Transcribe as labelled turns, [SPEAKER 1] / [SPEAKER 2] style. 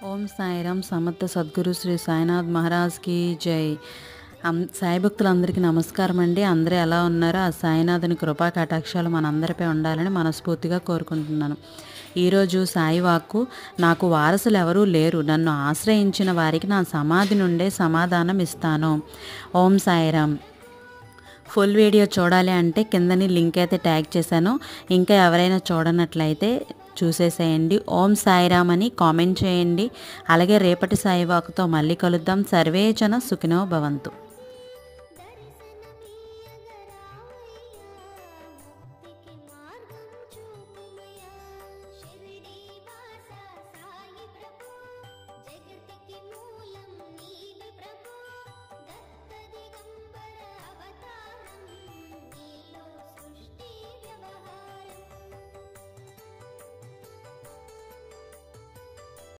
[SPEAKER 1] ఓం సాయిరామ్ సమర్థ సద్గురు శ్రీ సాయినాథ్ మహారాజ్కి జై. సాయి భక్తులందరికీ నమస్కారం అండి. అందరూ ఎలా ఉన్నారో ఆ సాయినాథుని కృపా కటాక్షాలు మనందరిపై ఉండాలని మనస్ఫూర్తిగా కోరుకుంటున్నాను. ఈరోజు సాయి వాక్కు, నాకు వారసులు ఎవరూ లేరు, నన్ను ఆశ్రయించిన వారికి నా సమాధి నుండే సమాధానం ఇస్తాను. ఓం సాయిరామ్. ఫుల్ వీడియో చూడాలి అంటే కిందని లింక్ అయితే ట్యాగ్ చేశాను. ఇంకా ఎవరైనా చూడనట్లయితే చూసేసేయండి. ఓం సాయిరామ్ అని కామెంట్ చేయండి. అలాగే రేపటి సాయి వాక్తో మళ్ళీ కలుద్దాం. సర్వేజన సుఖినో భవంతు.